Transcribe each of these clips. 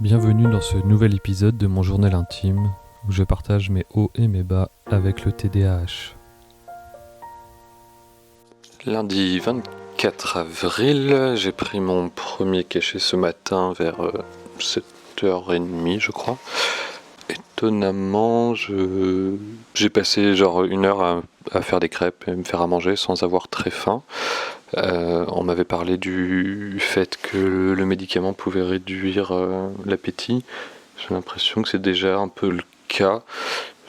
Bienvenue dans ce nouvel épisode de mon journal intime où je partage mes hauts et mes bas avec le TDAH. Lundi 24 avril, j'ai pris mon premier cachet ce matin vers 7h30 je crois. Étonnamment, j'ai passé genre une heure à faire des crêpes et me faire à manger sans avoir très faim. On m'avait parlé du fait que le médicament pouvait réduire l'appétit. J'ai l'impression que c'est déjà un peu le cas.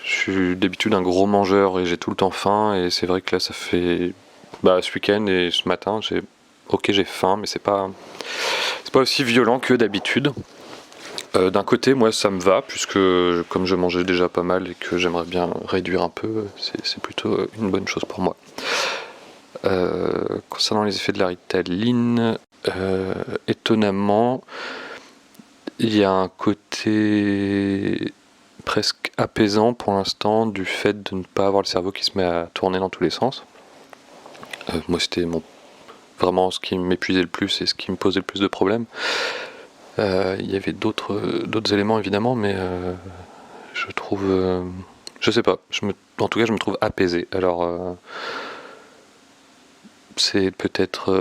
Je suis d'habitude un gros mangeur et j'ai tout le temps faim, et c'est vrai que là ça fait ce week-end et ce matin j'ai faim, mais c'est pas aussi violent que d'habitude. D'un côté, moi ça me va, puisque comme je mangeais déjà pas mal et que j'aimerais bien réduire un peu, c'est plutôt une bonne chose pour moi. Concernant les effets de la Ritaline, étonnamment, il y a un côté presque apaisant pour l'instant du fait de ne pas avoir le cerveau qui se met à tourner dans tous les sens. Moi c'était vraiment ce qui m'épuisait le plus et ce qui me posait le plus de problèmes. Il y avait d'autres éléments évidemment, mais je trouve, je sais pas, en tout cas je me trouve apaisé. Alors c'est peut-être,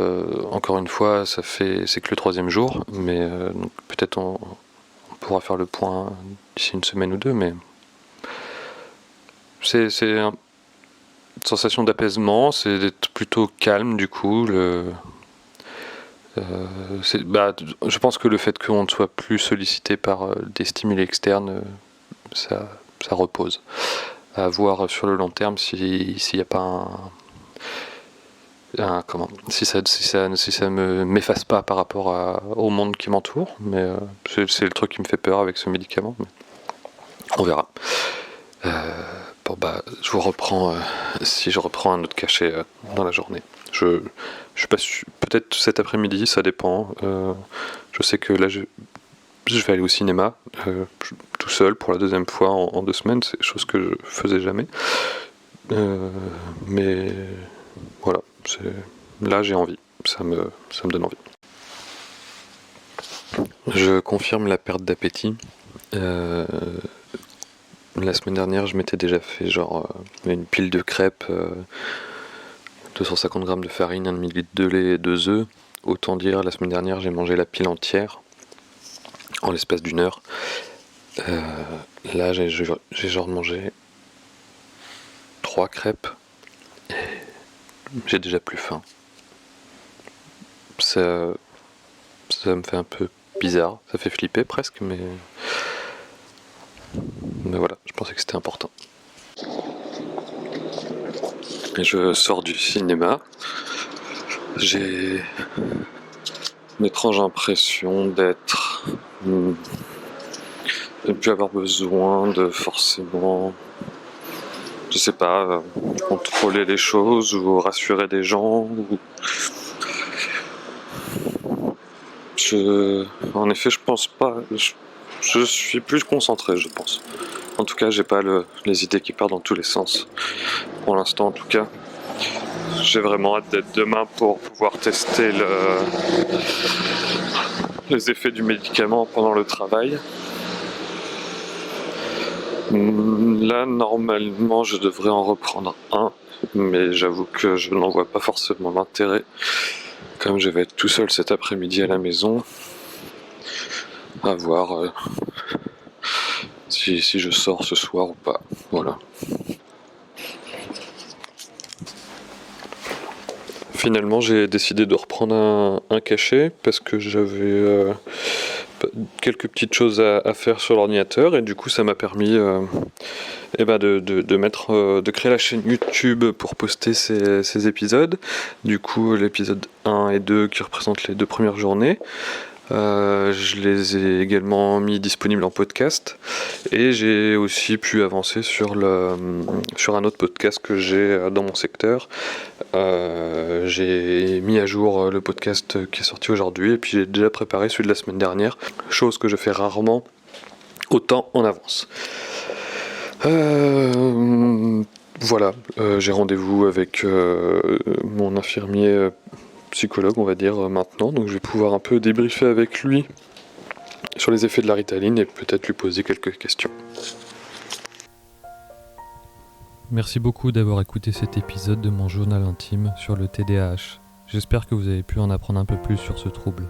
encore une fois, c'est que le 3e jour, mais donc peut-être on pourra faire le point d'ici une semaine ou deux, mais c'est une sensation d'apaisement, c'est d'être plutôt calme du coup. Je pense que le fait qu'on ne soit plus sollicité par des stimuli externes, ça repose. À voir sur le long terme s'il n'y a pas si ça m'efface pas par rapport au monde qui m'entoure, mais c'est le truc qui me fait peur avec ce médicament, mais on verra. Je vous reprends si je reprends un autre cachet dans la journée. Je suis pas sûr, peut-être cet après-midi, ça dépend. Je sais que là je vais aller au cinéma tout seul pour la 2e fois en 2 semaines, c'est chose que je faisais jamais. Mais voilà, là j'ai envie, ça me donne envie. Je confirme la perte d'appétit. La semaine dernière, je m'étais déjà fait une pile de crêpes, 250 grammes de farine, 1 demi-litre de lait et 2 œufs. Autant dire, la semaine dernière, j'ai mangé la pile entière en l'espace d'une heure. Là, j'ai mangé 3 crêpes et j'ai déjà plus faim. Ça me fait un peu bizarre, ça fait flipper presque, mais voilà, je pensais que c'était important. Et je sors du cinéma. J'ai une étrange impression de ne plus avoir besoin de forcément, je sais pas, contrôler les choses ou rassurer des gens. En effet, je pense pas. Je suis plus concentré, je pense. En tout cas, j'ai pas les idées qui partent dans tous les sens. Pour l'instant, en tout cas. J'ai vraiment hâte d'être demain pour pouvoir tester les effets du médicament pendant le travail. Là, normalement, je devrais en reprendre un, mais j'avoue que je n'en vois pas forcément l'intérêt. Comme je vais être tout seul cet après-midi à la maison, à voir si je sors ce soir ou pas. Voilà. Finalement, j'ai décidé de reprendre un cachet parce que j'avais quelques petites choses à faire sur l'ordinateur, et du coup ça m'a permis de créer la chaîne YouTube pour poster ces épisodes. Du coup, l'épisode 1 et 2 qui représentent les 2 premières journées. Je les ai également mis disponibles en podcast, et j'ai aussi pu avancer sur un autre podcast que j'ai dans mon secteur. J'ai mis à jour le podcast qui est sorti aujourd'hui, et puis j'ai déjà préparé celui de la semaine dernière, chose que je fais rarement autant en avance. Voilà, j'ai rendez-vous avec mon infirmier psychologue, on va dire, maintenant, donc je vais pouvoir un peu débriefer avec lui sur les effets de la Ritaline et peut-être lui poser quelques questions. Merci beaucoup d'avoir écouté cet épisode de mon journal intime sur le TDAH. J'espère que vous avez pu en apprendre un peu plus sur ce trouble.